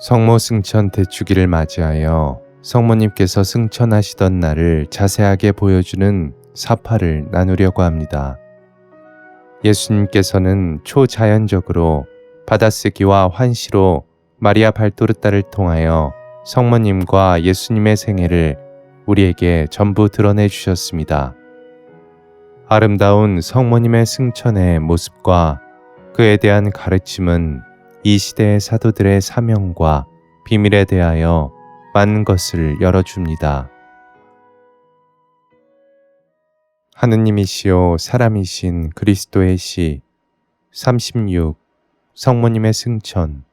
성모 승천 대축일을 맞이하여 성모님께서 승천하시던 날을 자세하게 보여주는 사파를 나누려고 합니다. 예수님께서는 초자연적으로 받아쓰기와 환시로 마리아 발도르타를 통하여 성모님과 예수님의 생애를 우리에게 전부 드러내 주셨습니다. 아름다운 성모님의 승천의 모습과 그에 대한 가르침은 이 시대의 사도들의 사명과 비밀에 대하여 많은 것을 열어줍니다. 하느님이시요 사람이신 그리스도의 시 36. 성모님의 승천.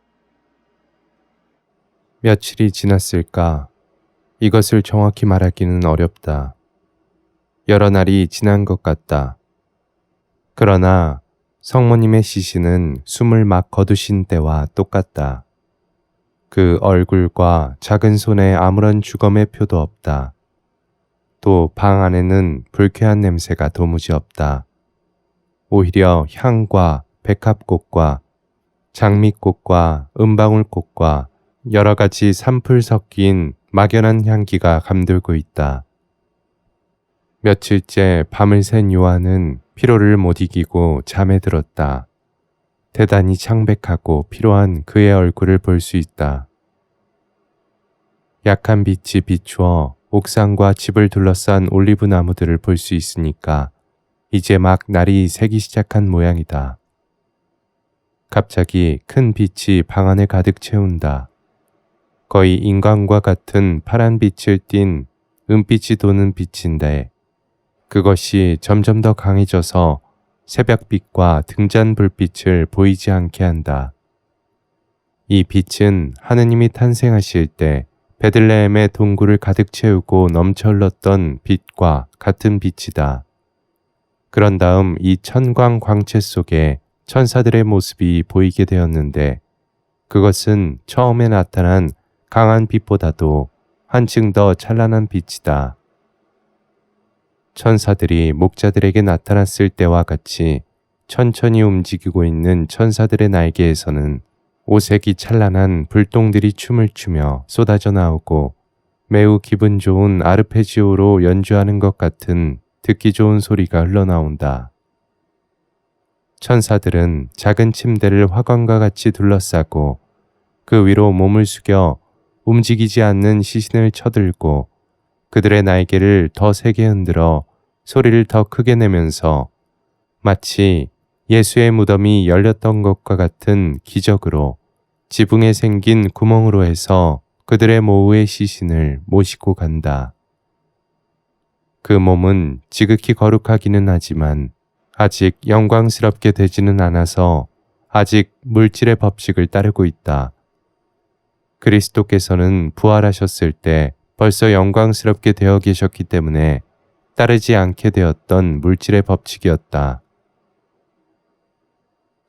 며칠이 지났을까? 이것을 정확히 말하기는 어렵다. 여러 날이 지난 것 같다. 그러나 성모님의 시신은 숨을 막 거두신 때와 똑같다. 그 얼굴과 작은 손에 아무런 주검의 표도 없다. 또 방 안에는 불쾌한 냄새가 도무지 없다. 오히려 향과 백합꽃과 장미꽃과 은방울꽃과 여러 가지 산풀 섞인 막연한 향기가 감돌고 있다. 며칠째 밤을 샌 요한은 피로를 못 이기고 잠에 들었다. 대단히 창백하고 피로한 그의 얼굴을 볼 수 있다. 약한 빛이 비추어 옥상과 집을 둘러싼 올리브 나무들을 볼 수 있으니까 이제 막 날이 새기 시작한 모양이다. 갑자기 큰 빛이 방 안을 가득 채운다. 거의 인간과 같은 파란 빛을 띤 은빛이 도는 빛인데 그것이 점점 더 강해져서 새벽빛과 등잔 불빛을 보이지 않게 한다. 이 빛은 하느님이 탄생하실 때 베들레헴의 동굴을 가득 채우고 넘쳐 흘렀던 빛과 같은 빛이다. 그런 다음 이 천광 광채 속에 천사들의 모습이 보이게 되었는데 그것은 처음에 나타난 강한 빛보다도 한층 더 찬란한 빛이다. 천사들이 목자들에게 나타났을 때와 같이 천천히 움직이고 있는 천사들의 날개에서는 오색이 찬란한 불똥들이 춤을 추며 쏟아져 나오고 매우 기분 좋은 아르페지오로 연주하는 것 같은 듣기 좋은 소리가 흘러나온다. 천사들은 작은 침대를 화관과 같이 둘러싸고 그 위로 몸을 숙여 움직이지 않는 시신을 쳐들고 그들의 날개를 더 세게 흔들어 소리를 더 크게 내면서 마치 예수의 무덤이 열렸던 것과 같은 기적으로 지붕에 생긴 구멍으로 해서 그들의 모우의 시신을 모시고 간다. 그 몸은 지극히 거룩하기는 하지만 아직 영광스럽게 되지는 않아서 아직 물질의 법칙을 따르고 있다. 그리스도께서는 부활하셨을 때 벌써 영광스럽게 되어 계셨기 때문에 따르지 않게 되었던 물질의 법칙이었다.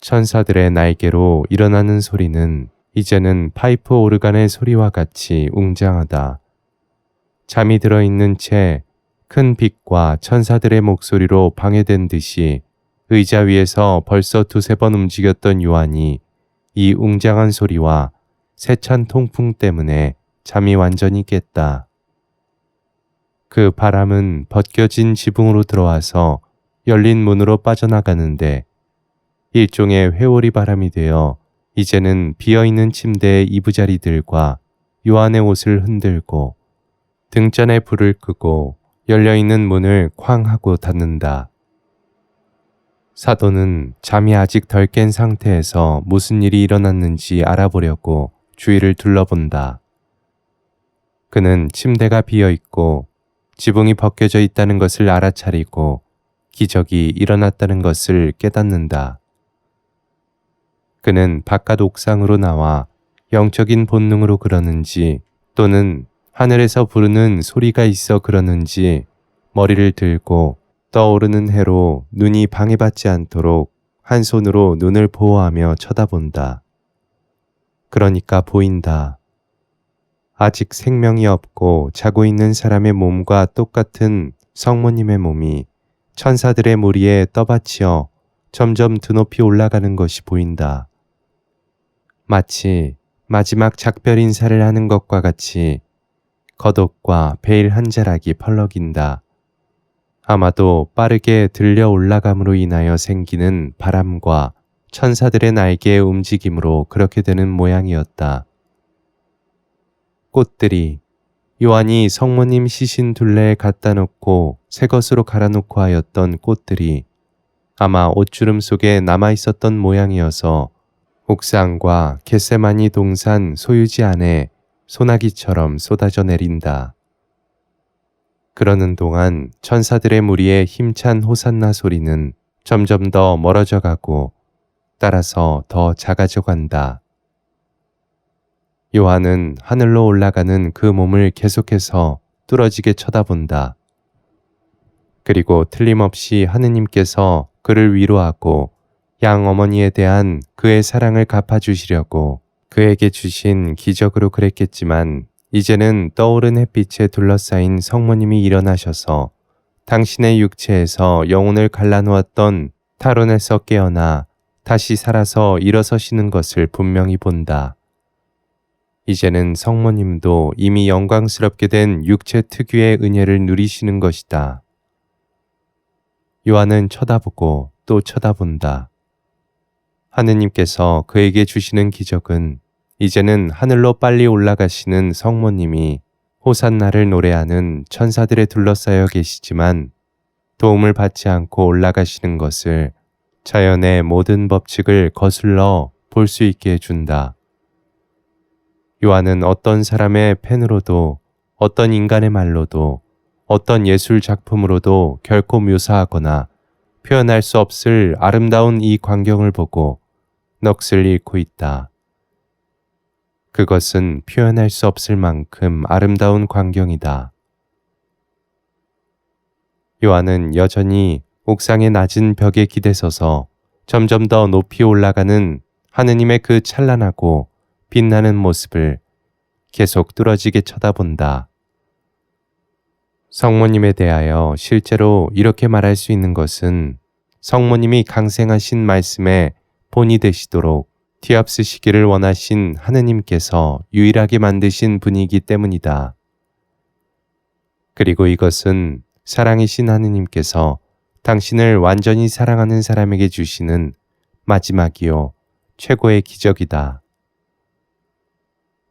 천사들의 날개로 일어나는 소리는 이제는 파이프 오르간의 소리와 같이 웅장하다. 잠이 들어있는 채 큰 빛과 천사들의 목소리로 방해된 듯이 의자 위에서 벌써 두세 번 움직였던 요한이 이 웅장한 소리와 세찬 통풍 때문에 잠이 완전히 깼다. 그 바람은 벗겨진 지붕으로 들어와서 열린 문으로 빠져나가는데 일종의 회오리 바람이 되어 이제는 비어있는 침대의 이부자리들과 요한의 옷을 흔들고 등잔에 불을 끄고 열려있는 문을 쾅 하고 닫는다. 사도는 잠이 아직 덜 깬 상태에서 무슨 일이 일어났는지 알아보려고 주위를 둘러본다. 그는 침대가 비어있고 지붕이 벗겨져 있다는 것을 알아차리고 기적이 일어났다는 것을 깨닫는다. 그는 바깥 옥상으로 나와 영적인 본능으로 그러는지 또는 하늘에서 부르는 소리가 있어 그러는지 머리를 들고 떠오르는 해로 눈이 방해받지 않도록 한 손으로 눈을 보호하며 쳐다본다. 그러니까 보인다. 아직 생명이 없고 자고 있는 사람의 몸과 똑같은 성모님의 몸이 천사들의 무리에 떠받치어 점점 드높이 올라가는 것이 보인다. 마치 마지막 작별 인사를 하는 것과 같이 겉옷과 베일 한 자락이 펄럭인다. 아마도 빠르게 들려 올라감으로 인하여 생기는 바람과 천사들의 날개의 움직임으로 그렇게 되는 모양이었다. 꽃들이 요한이 성모님 시신 둘레에 갖다 놓고 새 것으로 갈아놓고 하였던 꽃들이 아마 옷주름 속에 남아 있었던 모양이어서 옥상과 겟세마니 동산 소유지 안에 소나기처럼 쏟아져 내린다. 그러는 동안 천사들의 무리의 힘찬 호산나 소리는 점점 더 멀어져 가고 따라서 더 작아져 간다. 요한은 하늘로 올라가는 그 몸을 계속해서 뚫어지게 쳐다본다. 그리고 틀림없이 하느님께서 그를 위로하고 양 어머니에 대한 그의 사랑을 갚아주시려고 그에게 주신 기적으로 그랬겠지만 이제는 떠오른 햇빛에 둘러싸인 성모님이 일어나셔서 당신의 육체에서 영혼을 갈라놓았던 탈원에서 깨어나 다시 살아서 일어서시는 것을 분명히 본다. 이제는 성모님도 이미 영광스럽게 된 육체 특유의 은혜를 누리시는 것이다. 요한은 쳐다보고 또 쳐다본다. 하느님께서 그에게 주시는 기적은 이제는 하늘로 빨리 올라가시는 성모님이 호산나를 노래하는 천사들에 둘러싸여 계시지만 도움을 받지 않고 올라가시는 것을 자연의 모든 법칙을 거슬러 볼 수 있게 해준다. 요한은 어떤 사람의 펜으로도 어떤 인간의 말로도 어떤 예술 작품으로도 결코 묘사하거나 표현할 수 없을 아름다운 이 광경을 보고 넋을 잃고 있다. 그것은 표현할 수 없을 만큼 아름다운 광경이다. 요한은 여전히 옥상의 낮은 벽에 기대서서 점점 더 높이 올라가는 하느님의 그 찬란하고 빛나는 모습을 계속 뚫어지게 쳐다본다. 성모님에 대하여 실제로 이렇게 말할 수 있는 것은 성모님이 강생하신 말씀에 본이 되시도록 뒤앞서시기를 원하신 하느님께서 유일하게 만드신 분이기 때문이다. 그리고 이것은 사랑이신 하느님께서 당신을 완전히 사랑하는 사람에게 주시는 마지막이요 최고의 기적이다.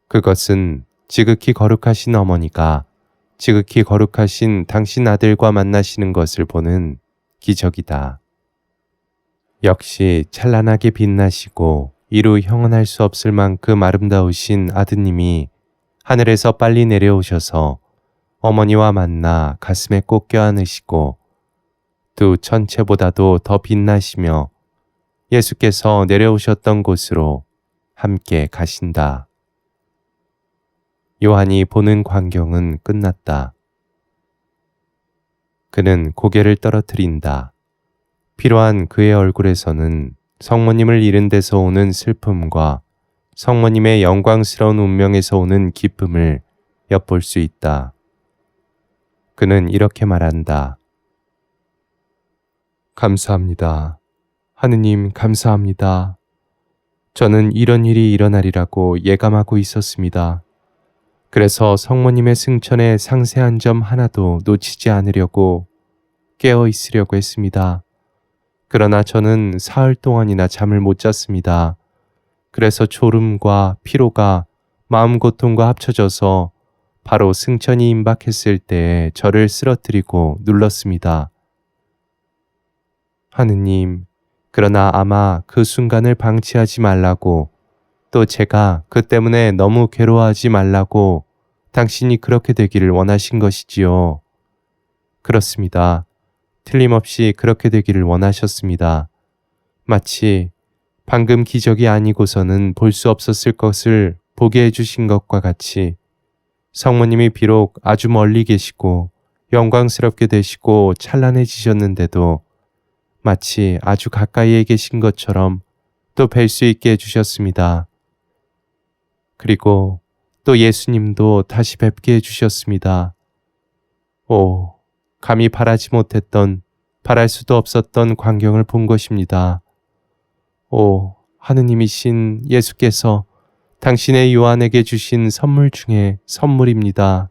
그것은 지극히 거룩하신 어머니가 지극히 거룩하신 당신 아들과 만나시는 것을 보는 기적이다. 역시 찬란하게 빛나시고 이루 형언할 수 없을 만큼 아름다우신 아드님이 하늘에서 빨리 내려오셔서 어머니와 만나 가슴에 꼭 껴안으시고 두 천체보다도 더 빛나시며 예수께서 내려오셨던 곳으로 함께 가신다. 요한이 보는 광경은 끝났다. 그는 고개를 떨어뜨린다. 피로한 그의 얼굴에서는 성모님을 잃은 데서 오는 슬픔과 성모님의 영광스러운 운명에서 오는 기쁨을 엿볼 수 있다. 그는 이렇게 말한다. 감사합니다. 하느님 감사합니다. 저는 이런 일이 일어나리라고 예감하고 있었습니다. 그래서 성모님의 승천의 상세한 점 하나도 놓치지 않으려고 깨어 있으려고 했습니다. 그러나 저는 사흘 동안이나 잠을 못 잤습니다. 그래서 졸음과 피로가 마음 고통과 합쳐져서 바로 승천이 임박했을 때에 저를 쓰러뜨리고 눌렀습니다. 하느님, 그러나 아마 그 순간을 방치하지 말라고 또 제가 그 때문에 너무 괴로워하지 말라고 당신이 그렇게 되기를 원하신 것이지요. 그렇습니다. 틀림없이 그렇게 되기를 원하셨습니다. 마치 방금 기적이 아니고서는 볼 수 없었을 것을 보게 해주신 것과 같이 성모님이 비록 아주 멀리 계시고 영광스럽게 되시고 찬란해지셨는데도 마치 아주 가까이에 계신 것처럼 또 뵐 수 있게 해주셨습니다. 그리고 또 예수님도 다시 뵙게 해주셨습니다. 오, 감히 바라지 못했던, 바랄 수도 없었던 광경을 본 것입니다. 오, 하느님이신 예수께서 당신의 요한에게 주신 선물 중에 선물입니다.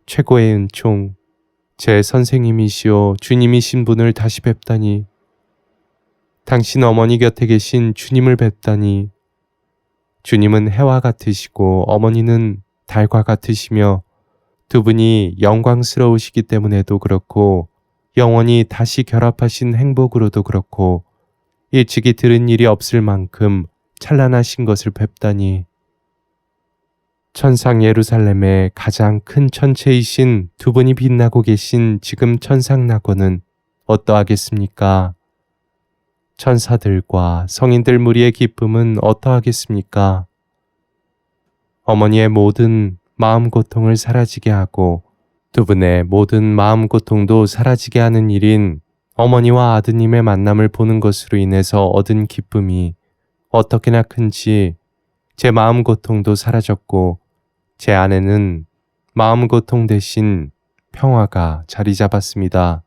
최고의 은총, 제 선생님이시오 주님이신 분을 다시 뵙다니, 당신 어머니 곁에 계신 주님을 뵙다니, 주님은 해와 같으시고 어머니는 달과 같으시며 두 분이 영광스러우시기 때문에도 그렇고 영원히 다시 결합하신 행복으로도 그렇고 일찍이 들은 일이 없을 만큼 찬란하신 것을 뵙다니, 천상 예루살렘의 가장 큰 천체이신 두 분이 빛나고 계신 지금 천상 낙원은 어떠하겠습니까? 천사들과 성인들 무리의 기쁨은 어떠하겠습니까? 어머니의 모든 마음 고통을 사라지게 하고 두 분의 모든 마음 고통도 사라지게 하는 일인 어머니와 아드님의 만남을 보는 것으로 인해서 얻은 기쁨이 어떻게나 큰지 제 마음 고통도 사라졌고 제 안에는 마음 고통 대신 평화가 자리 잡았습니다.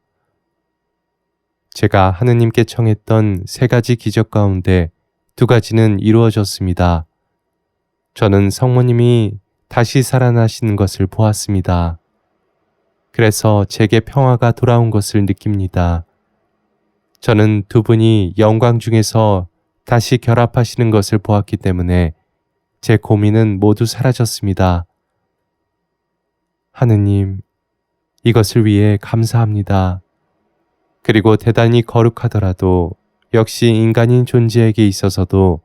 제가 하느님께 청했던 3가지 기적 가운데 2가지는 이루어졌습니다. 저는 성모님이 다시 살아나시는 것을 보았습니다. 그래서 제게 평화가 돌아온 것을 느낍니다. 저는 두 분이 영광 중에서 다시 결합하시는 것을 보았기 때문에 제 고민은 모두 사라졌습니다. 하느님, 이것을 위해 감사합니다. 그리고 대단히 거룩하더라도 역시 인간인 존재에게 있어서도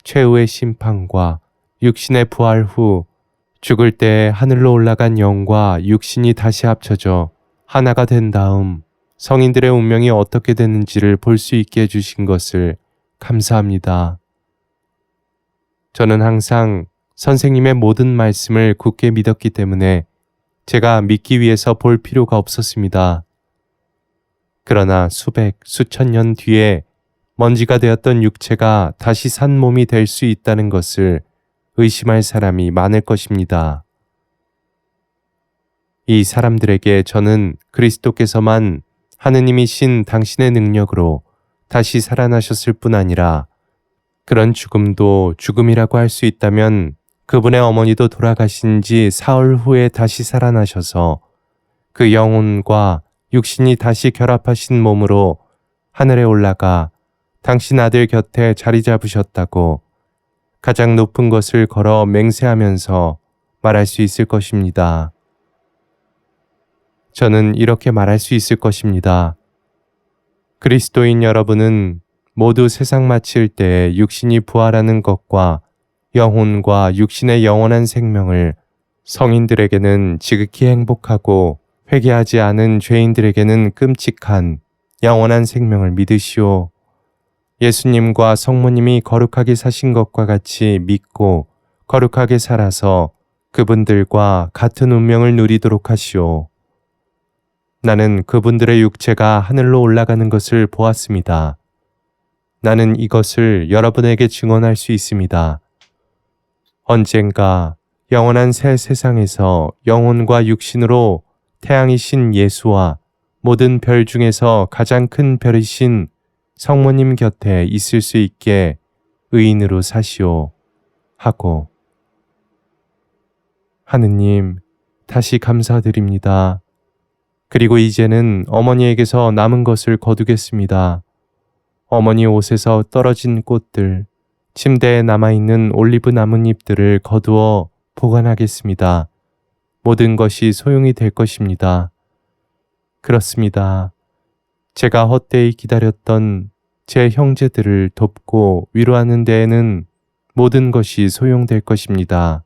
최후의 심판과 육신의 부활 후 죽을 때 하늘로 올라간 영과 육신이 다시 합쳐져 하나가 된 다음 성인들의 운명이 어떻게 되는지를 볼 수 있게 해주신 것을 감사합니다. 저는 항상 선생님의 모든 말씀을 굳게 믿었기 때문에 제가 믿기 위해서 볼 필요가 없었습니다. 그러나 수천 년 뒤에 먼지가 되었던 육체가 다시 산 몸이 될 수 있다는 것을 의심할 사람이 많을 것입니다. 이 사람들에게 저는 그리스도께서만 하느님이신 당신의 능력으로 다시 살아나셨을 뿐 아니라 그런 죽음도 죽음이라고 할 수 있다면 그분의 어머니도 돌아가신 지 사흘 후에 다시 살아나셔서 그 영혼과 육신이 다시 결합하신 몸으로 하늘에 올라가 당신 아들 곁에 자리 잡으셨다고 가장 높은 것을 걸어 맹세하면서 말할 수 있을 것입니다. 저는 이렇게 말할 수 있을 것입니다. 그리스도인 여러분은 모두 세상 마칠 때 육신이 부활하는 것과 영혼과 육신의 영원한 생명을 성인들에게는 지극히 행복하고 회개하지 않은 죄인들에게는 끔찍한 영원한 생명을 믿으시오. 예수님과 성모님이 거룩하게 사신 것과 같이 믿고 거룩하게 살아서 그분들과 같은 운명을 누리도록 하시오. 나는 그분들의 육체가 하늘로 올라가는 것을 보았습니다. 나는 이것을 여러분에게 증언할 수 있습니다. 언젠가 영원한 새 세상에서 영혼과 육신으로 태양이신 예수와 모든 별 중에서 가장 큰 별이신 성모님 곁에 있을 수 있게 의인으로 사시오 하고, 하느님, 다시 감사드립니다. 그리고 이제는 어머니에게서 남은 것을 거두겠습니다. 어머니 옷에서 떨어진 꽃들, 침대에 남아있는 올리브 나뭇잎들을 거두어 보관하겠습니다. 모든 것이 소용이 될 것입니다. 그렇습니다. 제가 헛되이 기다렸던 제 형제들을 돕고 위로하는 데에는 모든 것이 소용될 것입니다.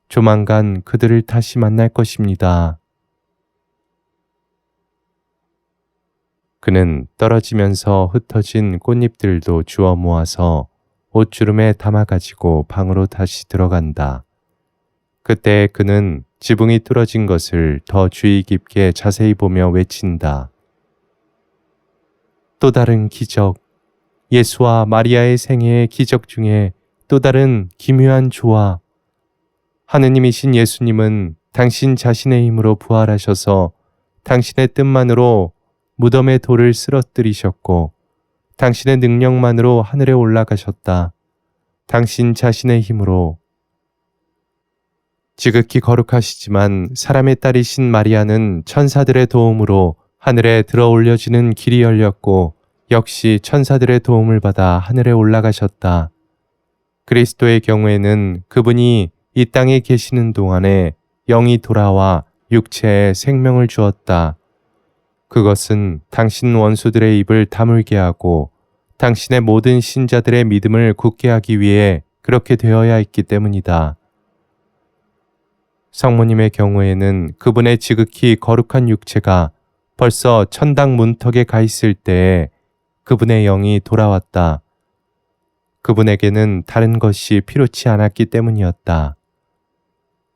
조만간 그들을 다시 만날 것입니다. 그는 떨어지면서 흩어진 꽃잎들도 주워 모아서 옷주름에 담아가지고 방으로 다시 들어간다. 그때 그는 지붕이 뚫어진 것을 더 주의 깊게 자세히 보며 외친다. 또 다른 기적, 예수와 마리아의 생애의 기적 중에 또 다른 기묘한 조화. 하느님이신 예수님은 당신 자신의 힘으로 부활하셔서 당신의 뜻만으로 무덤의 돌을 쓰러뜨리셨고 당신의 능력만으로 하늘에 올라가셨다. 당신 자신의 힘으로 지극히 거룩하시지만 사람의 딸이신 마리아는 천사들의 도움으로 하늘에 들어 올려지는 길이 열렸고 역시 천사들의 도움을 받아 하늘에 올라가셨다. 그리스도의 경우에는 그분이 이 땅에 계시는 동안에 영이 돌아와 육체에 생명을 주었다. 그것은 당신 원수들의 입을 다물게 하고 당신의 모든 신자들의 믿음을 굳게 하기 위해 그렇게 되어야 했기 때문이다. 성모님의 경우에는 그분의 지극히 거룩한 육체가 벌써 천당 문턱에 가 있을 때에 그분의 영이 돌아왔다. 그분에게는 다른 것이 필요치 않았기 때문이었다.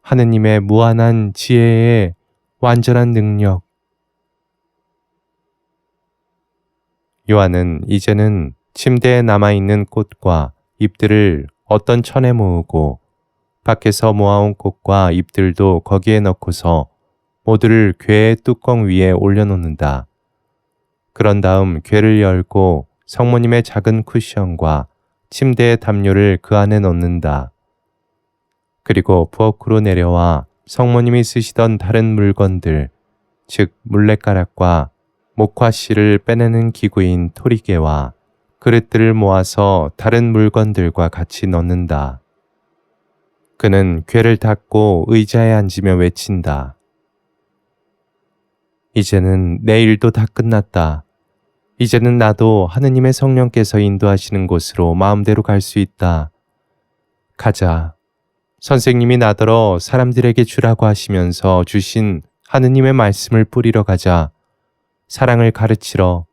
하느님의 무한한 지혜의 완전한 능력. 요한은 이제는 침대에 남아있는 꽃과 잎들을 어떤 천에 모으고 밖에서 모아온 꽃과 잎들도 거기에 넣고서 모두를 궤의 뚜껑 위에 올려놓는다. 그런 다음 궤를 열고 성모님의 작은 쿠션과 침대의 담요를 그 안에 넣는다. 그리고 부엌으로 내려와 성모님이 쓰시던 다른 물건들, 즉 물레가락과 목화씨를 빼내는 기구인 토리개와 그릇들을 모아서 다른 물건들과 같이 넣는다. 그는 궤를 닫고 의자에 앉으며 외친다. 이제는 내 일도 다 끝났다. 이제는 나도 하느님의 성령께서 인도하시는 곳으로 마음대로 갈 수 있다. 가자. 선생님이 나더러 사람들에게 주라고 하시면서 주신 하느님의 말씀을 뿌리러 가자. 사랑을 가르치러.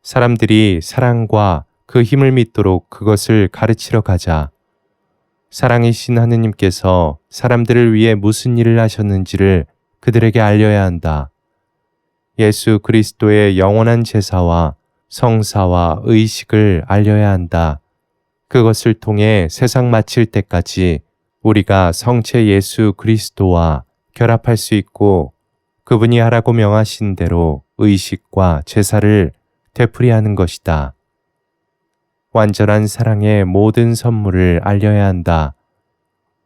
사람들이 사랑과 그 힘을 믿도록 그것을 가르치러 가자. 사랑이신 하느님께서 사람들을 위해 무슨 일을 하셨는지를 그들에게 알려야 한다. 예수 그리스도의 영원한 제사와 성사와 의식을 알려야 한다. 그것을 통해 세상 마칠 때까지 우리가 성체 예수 그리스도와 결합할 수 있고 그분이 하라고 명하신 대로 의식과 제사를 되풀이하는 것이다. 완전한 사랑의 모든 선물을 알려야 한다.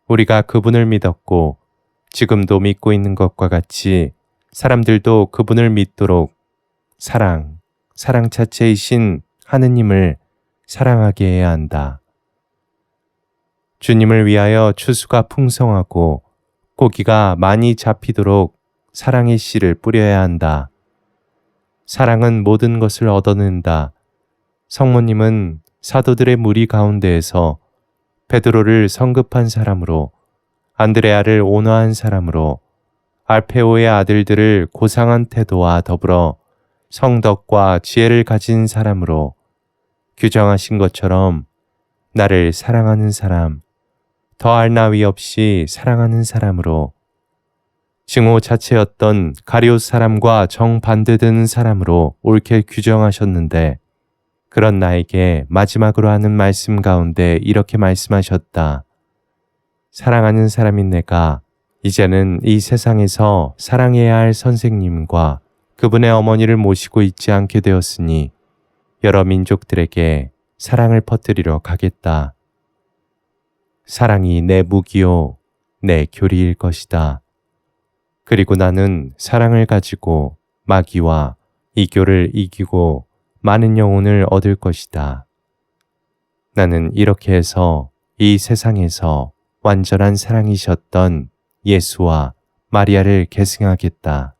우리가 그분을 믿었고 지금도 믿고 있는 것과 같이 사람들도 그분을 믿도록 사랑 자체이신 하느님을 사랑하게 해야 한다. 주님을 위하여 추수가 풍성하고 고기가 많이 잡히도록 사랑의 씨를 뿌려야 한다. 사랑은 모든 것을 얻어낸다. 성모님은 사도들의 무리 가운데에서 베드로를 성급한 사람으로, 안드레아를 온화한 사람으로, 알페오의 아들들을 고상한 태도와 더불어 성덕과 지혜를 가진 사람으로 규정하신 것처럼 나를 사랑하는 사람, 더할 나위 없이 사랑하는 사람으로, 증오 자체였던 가룟 사람과 정반대되는 사람으로 옳게 규정하셨는데 그런 나에게 마지막으로 하는 말씀 가운데 이렇게 말씀하셨다. 사랑하는 사람인 내가 이제는 이 세상에서 사랑해야 할 선생님과 그분의 어머니를 모시고 있지 않게 되었으니 여러 민족들에게 사랑을 퍼뜨리러 가겠다. 사랑이 내 무기요, 내 교리일 것이다. 그리고 나는 사랑을 가지고 마귀와 이교를 이기고 많은 영혼을 얻을 것이다. 나는 이렇게 해서 이 세상에서 완전한 사랑이셨던 예수와 마리아를 계승하겠다.